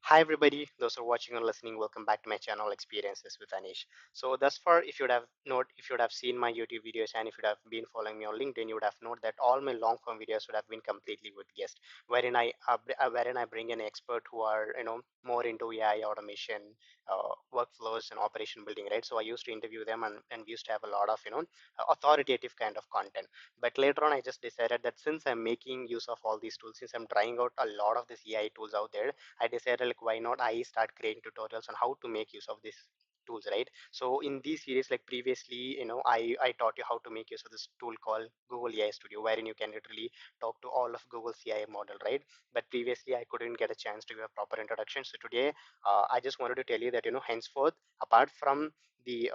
Hi everybody, those who are watching or listening, welcome back to my channel Experiences with Anish. So thus far, if you would have seen my YouTube videos and if you would have been following me on LinkedIn, you would have known that all my long form videos would have been completely with guests, wherein I bring an expert who are more into AI automation, workflows and operation building, right? So I used to interview them and we used to have a lot of authoritative kind of content. But later on, I just decided that since I'm making use of all these tools, since I'm trying out a lot of these AI tools out there, I decided like why not I start creating tutorials on how to make use of these tools, right? So in these series, like previously, I taught you how to make use of this tool called Google AI Studio, wherein you can literally talk to all of Google's AI model, right? But previously I couldn't get a chance to give a proper introduction. So today, I just wanted to tell you that henceforth, apart from the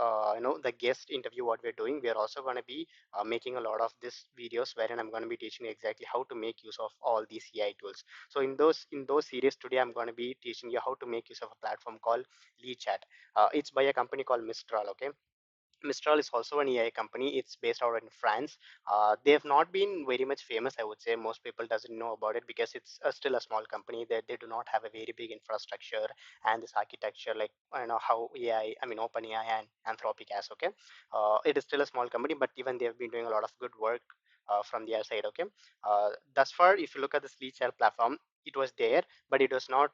guest interview what we're doing, we are also going to be making a lot of these videos wherein I'm going to be teaching you exactly how to make use of all these AI tools. So in those series today, I'm going to be teaching you how to make use of a platform called LeadChat. It's by a company called Mistral. Okay, Mistral is also an AI company. It's based out in France. They have not been very much famous, I would say. Most people doesn't know about it because it's still a small company. They do not have a very big infrastructure and this architecture like how I mean OpenAI and Anthropic has. Okay, it is still a small company, but even they have been doing a lot of good work from their side. Okay, thus far, if you look at the Sleek platform, it was there, but it was not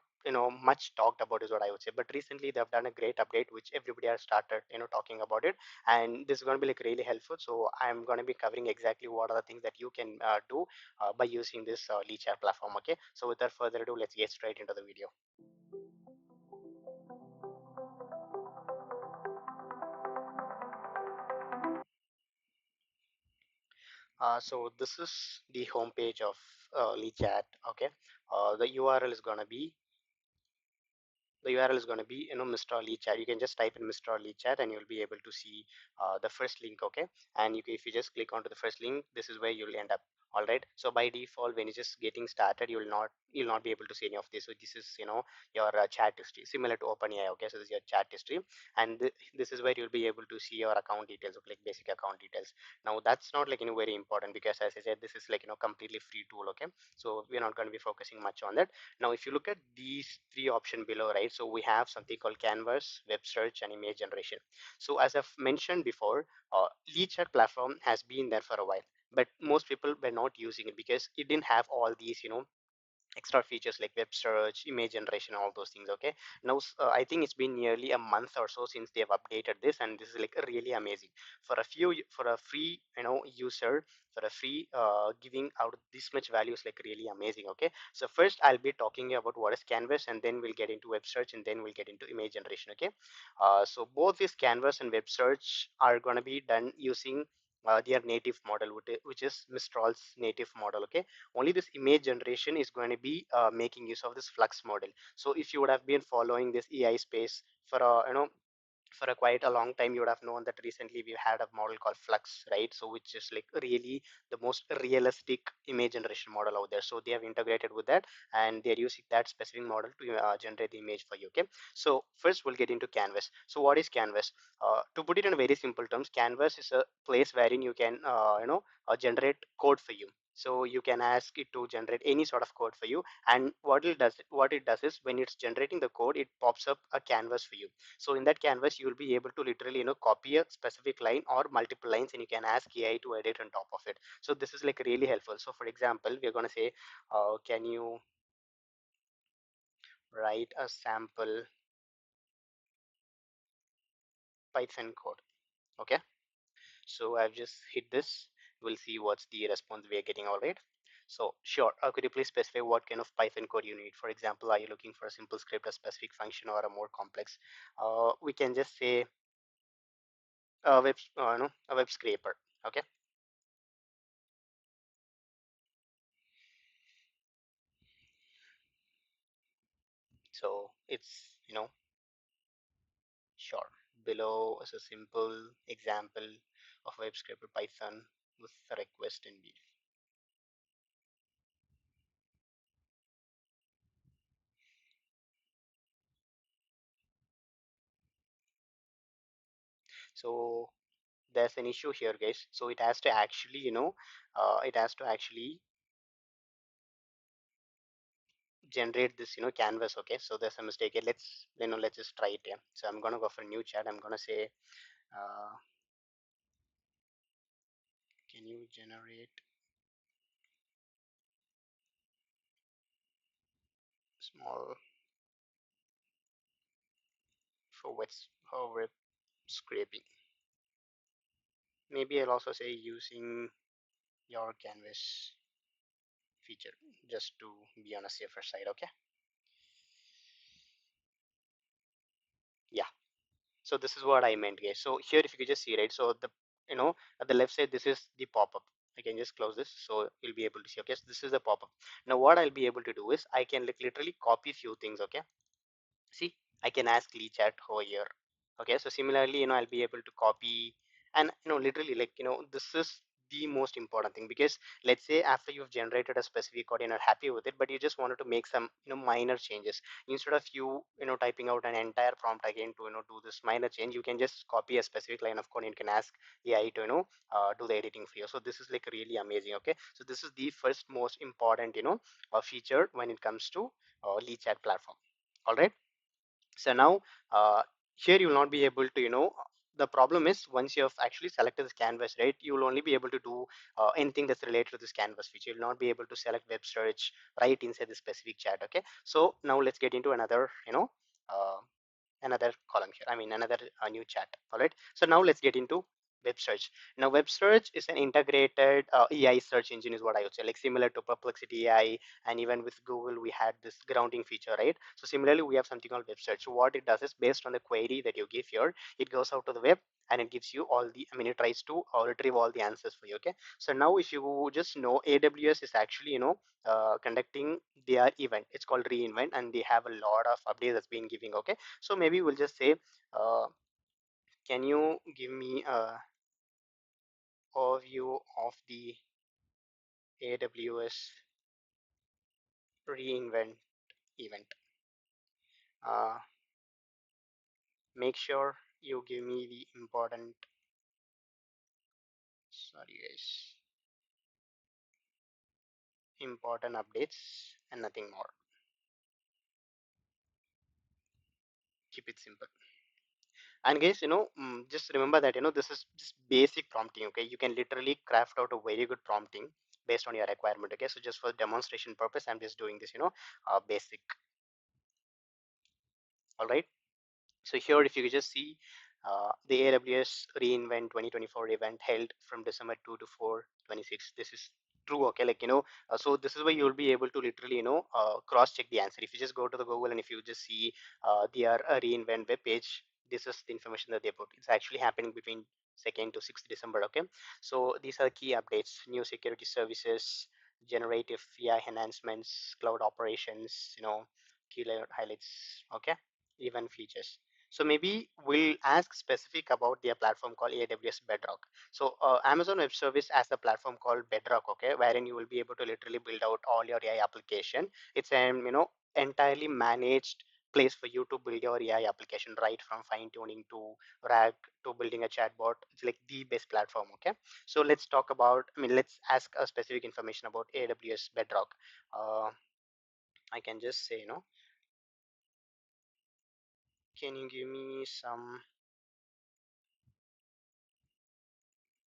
much talked about is what I would say. But recently they've done a great update which everybody has started talking about it, and this is going to be like really helpful. So I'm going to be covering exactly what are the things that you can do by using this lead chat platform. Okay, so without further ado, let's get straight into the video. So this is the homepage of lead chat. Okay, the URL is going to be Mr. Lee chat. You can just type in Mr. Lee chat and you'll be able to see the first link. Okay, and if you just click onto the first link, this is where you'll end up. All right, so by default when you're just getting started, you'll not be able to see any of this. So this is your chat history, similar to OpenAI. Okay, so this is your chat history, and this is where you'll be able to see your account details, okay, like basic account details. Now that's not like very important because as I said, this is like completely free tool. Okay, so we're not going to be focusing much on that. Now, if you look at these three options below, right, so we have something called Canvas, web search, and image generation. So as I've mentioned before, lead chat platform has been there for a while, but most people were not using it because it didn't have all these, extra features like web search, image generation, all those things. Okay, now I think it's been nearly a month or so since they've updated this, and this is like really amazing for a free user, for a free giving out this much value is like really amazing. Okay, so first I'll be talking about what is Canvas, and then we'll get into web search, and then we'll get into image generation. Okay, so both this Canvas and web search are going to be done using their native model, which is Mistral's native model. Okay, only this image generation is going to be making use of this flux model. So if you would have been following this AI space for a for a quite a long time, you would have known that recently we had a model called flux, right? So which is like really the most realistic image generation model out there. So they have integrated with that and they're using that specific model to generate the image for you. Okay, so first we'll get into Canvas. So what is Canvas? To put it in very simple terms, Canvas is a place wherein you can generate code for you. So you can ask it to generate any sort of code for you, and what it does is when it's generating the code, it pops up a canvas for you. So in that canvas, you will be able to literally copy a specific line or multiple lines, and you can ask AI to edit on top of it. So this is like really helpful. So for example, we're going to say, can you write a sample Python code? Okay, so I've just hit this. We'll see what's the response we are getting. All right, so sure, could you please specify what kind of Python code you need? For example, are you looking for a simple script, a specific function, or a more complex? We can just say a web scraper. Okay, so it's sure. Below is a simple example of web scraper Python with a request in brief. So there's an issue here, guys. So it has to actually, it has to actually generate this canvas. Okay, so there's a mistake here. Let's just try it here. So I'm gonna go for new chat. I'm gonna say, can you generate small for web scraping? Maybe I'll also say using your canvas feature, just to be on a safer side. Okay, yeah. So this is what I meant, guys. So here, if you could just see, right, so the at the left side, this is the pop-up. I can just close this, so you'll be able to see. Okay, so this is the pop-up. Now what I'll be able to do is I can like literally copy few things. Okay, see, I can ask chat over here. Okay, so similarly, I'll be able to copy, and literally, like, this is the most important thing, because let's say after you've generated a specific code, you're not happy with it, but you just wanted to make some minor changes. Instead of you typing out an entire prompt again to do this minor change, you can just copy a specific line of code and you can ask AI to do the editing for you. So this is like really amazing. Okay, so this is the first most important feature when it comes to chat platform. All right. So now, uh, here you will not be able to, the problem is once you have actually selected this canvas, right, you will only be able to do anything that's related to this canvas feature. You will not be able to select web search right inside the specific chat. Okay, so now let's get into another, uh, another column here. I mean, another new chat. All right. So now let's get into web search. Now, web search is an integrated AI search engine, is what I would say, like similar to Perplexity AI, and even with Google, we had this grounding feature, right? So similarly, we have something called web search. So what it does is based on the query that you give here, it goes out to the web and it gives you all the, I mean, it tries to retrieve all the answers for you. Okay. So now, if you just know, AWS is actually, conducting their event. It's called reInvent, and they have a lot of updates that's been giving. Okay, so maybe we'll just say, uh, can you give me a overview of the AWS reInvent event? Uh, Make sure you give me the sorry guys, important updates and nothing more. Keep it simple. And guys, just remember that, this is just basic prompting. Okay, you can literally craft out a very good prompting based on your requirement. Okay, so just for demonstration purpose, I'm just doing this, basic. All right. So here, if you could just see the AWS reInvent 2024 event held from December 2 to 4, 26. This is true. Okay, like, so this is where you'll be able to literally, cross check the answer. If you just go to the Google and if you just see their reInvent web page, this is the information that they put. It's actually happening between 2nd to 6th December. Okay, so these are key updates: new security services, generative AI enhancements, cloud operations, key highlights. Okay, event features. So maybe we'll ask specific about their platform called AWS Bedrock. So Amazon Web Service has a platform called Bedrock, okay, wherein you will be able to literally build out all your AI application. It's an entirely managed place for you to build your AI application, right from fine tuning to RAG to building a chatbot. It's like the best platform, okay. So let's talk about. I mean, let's ask a specific information about AWS Bedrock. Uh, I can just say, can you give me some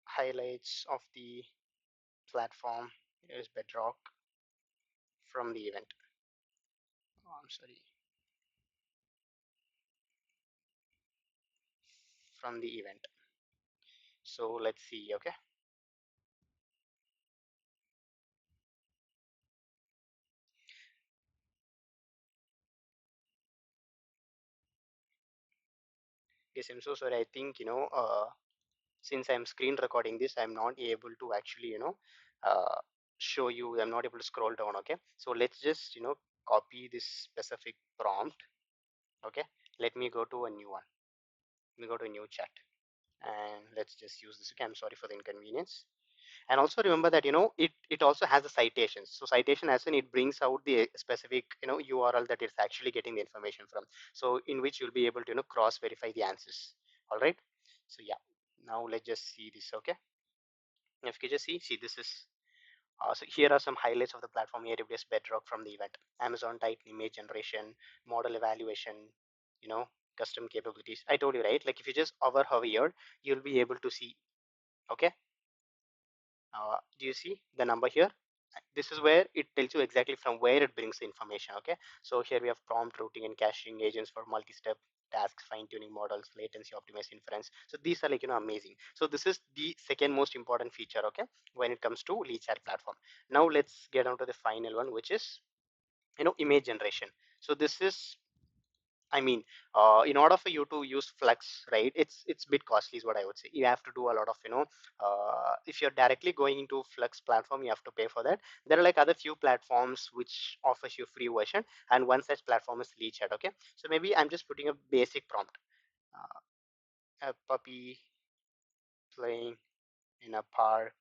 highlights of the platform? Is Bedrock from the event. Oh, I'm sorry, from the event. So let's see. Okay, yes, I'm so sorry. I think since I'm screen recording this, I'm not able to actually uh, show you. I'm not able to scroll down. Okay, so let's just copy this specific prompt. Okay, let me go to a new one. Let me go to a new chat, and let's just use this. Okay, I'm sorry for the inconvenience. And also remember that it also has the citations. So citation, as in, it brings out the specific URL that it's actually getting the information from, so in which you'll be able to cross verify the answers. All right, so yeah, now let's just see this. Okay, if you just see this is So here are some highlights of the platform. AWS Bedrock from the event. Amazon Titan image generation, model evaluation, you know, custom capabilities. I told you, right? Like if you just hover here, you'll be able to see. Okay. Do you see the number here? This is where it tells you exactly from where it brings the information. Okay. So here we have prompt routing and caching agents for multi-step tasks, fine-tuning models, latency optimized inference. So these are like, amazing. So this is the second most important feature, okay, when it comes to lead chat platform. Now let's get on to the final one, which is, image generation. So this is, I mean, in order for you to use Flux, right, it's a bit costly, is what I would say. You have to do a lot of, if you're directly going into Flux platform, you have to pay for that. There are like other few platforms which offers you free version, and one such platform is LeadChat. Okay, so maybe I'm just putting a basic prompt: a puppy playing in a park,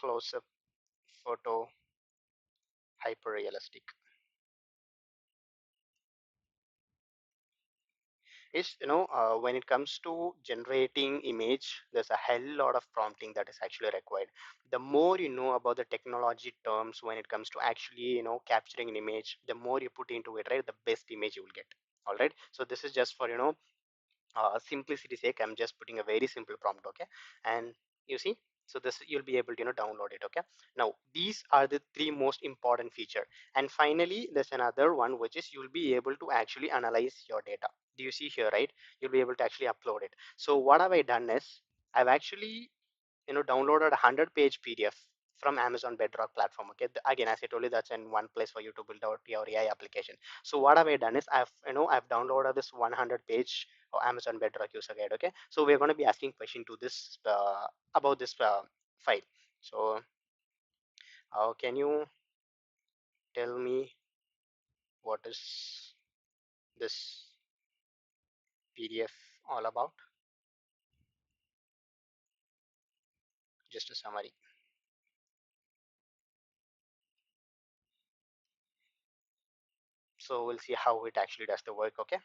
close-up photo, hyper realistic. Is when it comes to generating image, there's a hell lot of prompting that is actually required. The more you know about the technology terms when it comes to actually capturing an image, the more you put into it, right, the best image you will get. All right, so this is just for simplicity sake, I'm just putting a very simple prompt. Okay, and you see, so this you'll be able to download it. Okay, now these are the three most important feature. And finally there's another one, which is you'll be able to actually analyze your data. Do you see here, right? You'll be able to actually upload it. So what have I done is, I've actually downloaded a 100-page PDF from Amazon Bedrock platform. Okay, again, as I told you, that's in one place for you to build out your AI application. So what have I done is, I've downloaded this 100-page Amazon Bedrock user guide. Okay, so we're going to be asking question to this about this file. So can you tell me what is this PDF all about? Just a summary. So we'll see how it actually does the work. Okay.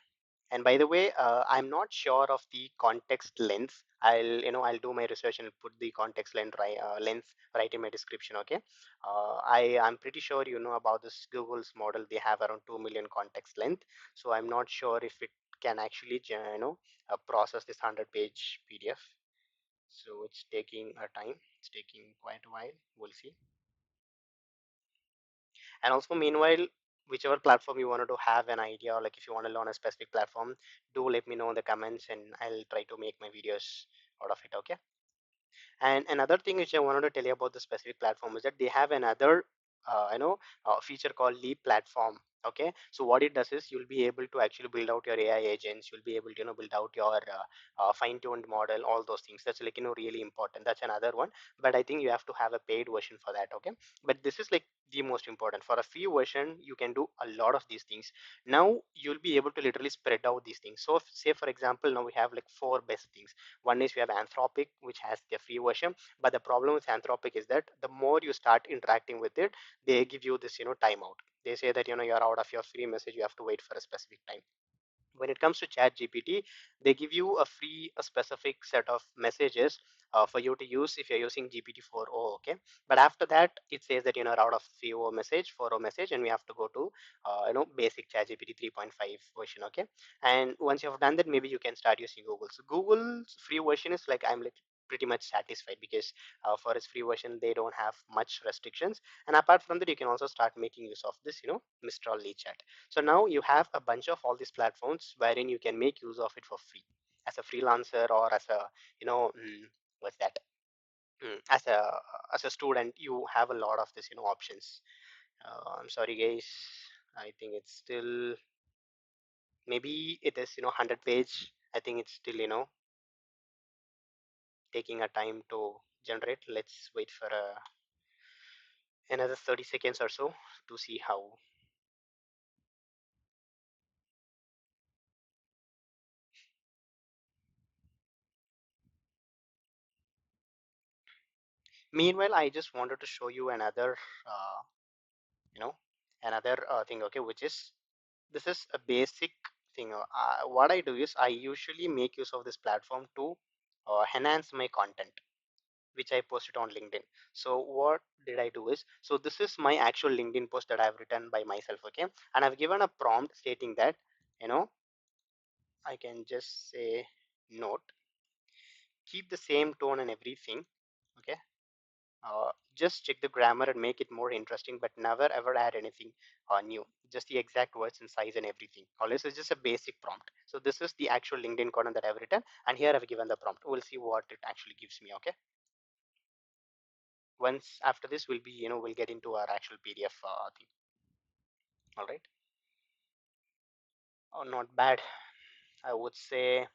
And by the way, I'm not sure of the context length. I'll do my research and put the context length right in my description. Okay. I'm pretty sure you know about this Google's model. They have around 2 million context length. So I'm not sure if it can actually, process this 100-page PDF. So it's taking a time. It's taking quite a while. We'll see. And also, meanwhile, whichever platform you wanted to have an idea, or like if you want to learn a specific platform, do let me know in the comments and I'll try to make my videos out of it. Okay. And another thing which I wanted to tell you about the specific platform is that they have another, feature called Leap Platform. Okay, so what it does is you'll be able to actually build out your AI agents. You'll be able to build out your fine-tuned model, all those things. That's like really important. That's another one. But I think you have to have a paid version for that. Okay, but this is like the most important. For a free version, you can do a lot of these things. Now you'll be able to literally spread out these things. So if, say for example, now we have like four best things. One is we have Anthropic, which has the free version, but the problem with Anthropic is that the more you start interacting with it, they give you this timeout. They say that you're out of your free message, you have to wait for a specific time. When it comes to chat gpt, they give you a specific set of messages for you to use if you're using gpt 4.0. Okay, but after that it says that out of 3.0 message, 4.0 message, and we have to go to basic chat gpt 3.5 version. Okay, and once you have done that, maybe you can start using google. So google's free version is like, I'm like pretty much satisfied, because for its free version they don't have much restrictions. And apart from that, you can also start making use of this Mistral chat. So now you have a bunch of all these platforms wherein you can make use of it for free as a freelancer, or as a what's that as a student. You have a lot of this options. I'm sorry guys, I think it's still, maybe it is 100 page. I think it's still taking a time to generate. Let's wait for another 30 seconds or so to see how. Meanwhile, I just wanted to show you another you know thing. Okay, which is, this is a basic thing. What I do is I usually make use of this platform to enhance my content. which I posted on LinkedIn. So what did I do is, so this is my actual LinkedIn post that I've written by myself, okay? And I've given a prompt stating that, you know, I can just say note, keep the same tone and everything, okay? Just check the grammar and make it more interesting, but never ever add anything new. Just the exact words and size and everything. Always it's just a basic prompt. So this is the actual LinkedIn content that I've written, and here I've given the prompt. We'll see what it actually gives me. Okay. Once after this, we'll be we'll get into our actual PDF thing. All right. Oh, not bad. I would say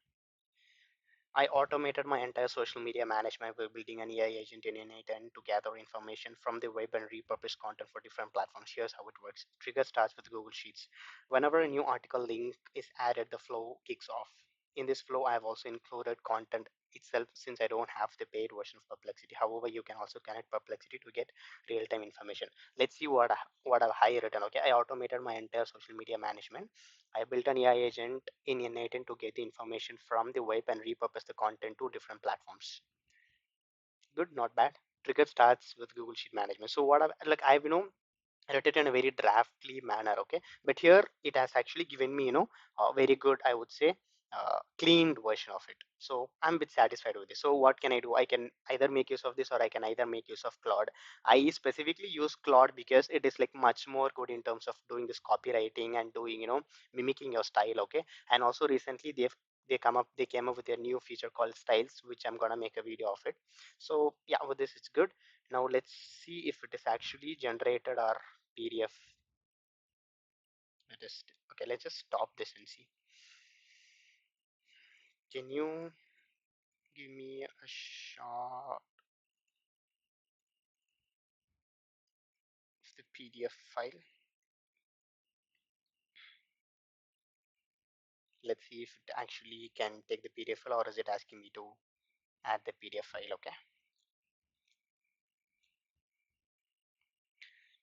I automated my entire social media management by building an AI agent in N8 to gather information from the web and repurpose content for different platforms. Here's how it works. Trigger starts with Google Sheets. Whenever a new article link is added, the flow kicks off. In this flow, I have also included content itself since I don't have the paid version of Perplexity. However, you can also connect Perplexity to get real-time information. Let's see what I've written. Okay, I automated my entire social media management. I built an AI agent in N8 to get the information from the web and repurpose the content to different platforms. Good, not bad. Trigger starts with Google Sheet Management. So what I've written in a very draftly manner, okay, but here it has actually given me a very good, I would say, cleaned version of it. So I'm a bit satisfied with this. So what can I do? I can either make use of this, or I can either make use of Claude. I specifically use Claude because it is like much more good in terms of doing this copywriting and doing mimicking your style, okay. And also recently they came up with a new feature called styles, which I'm gonna make a video of it. So yeah, with this it's good. Now let's see if it is actually generated our PDF. Okay, let's just stop this and see. Can you give me a shot of the PDF file? Let's see if it actually can take the PDF file, or is it asking me to add the PDF file. Okay,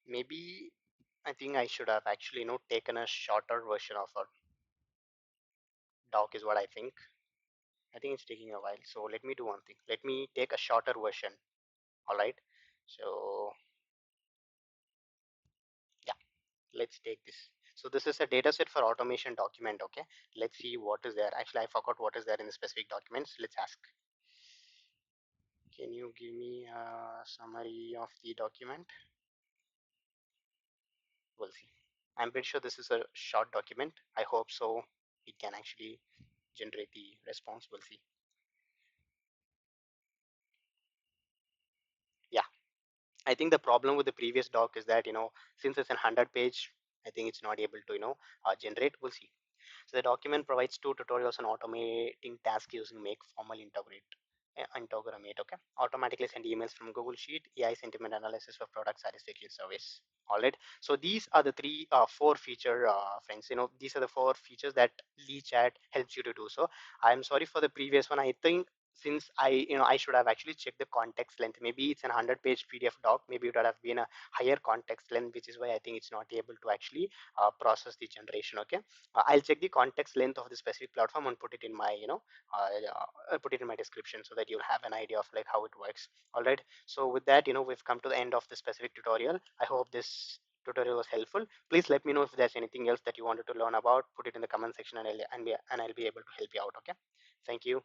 maybe I think I should have actually taken a shorter version of a doc is what I think. I think it's taking a while. So let me do one thing. Let me take a shorter version. All right. So yeah, let's take this. So this is a data set for automation document. Okay, let's see what is there. Actually, I forgot what is there in the specific documents. Let's ask. Can you give me a summary of the document? We'll see. I'm pretty sure this is a short document. I hope so. It can actually generate the response. We'll see. Yeah, I think the problem with the previous doc is that since it's a 100 page, I think it's not able to generate. We'll see. So the document provides two tutorials on automating tasks using Make Formal Integrate, okay? Automatically send emails from Google Sheet, AI sentiment analysis for product satisfaction service. All right. So these are the four feature, friends. These are the four features that LeeChat helps you to do. So I'm sorry for the previous one. I think since I should have actually checked the context length. Maybe it's an 100 page PDF doc. Maybe it would have been a higher context length, which is why I think it's not able to actually process the generation. Okay. I'll check the context length of the specific platform and put it in my put it in my description so that you'll have an idea of like how it works. All right. So with that, we've come to the end of the specific tutorial. I hope this tutorial was helpful. Please let me know if there's anything else that you wanted to learn about. Put it in the comment section, and I'll be able to help you out. Okay. Thank you.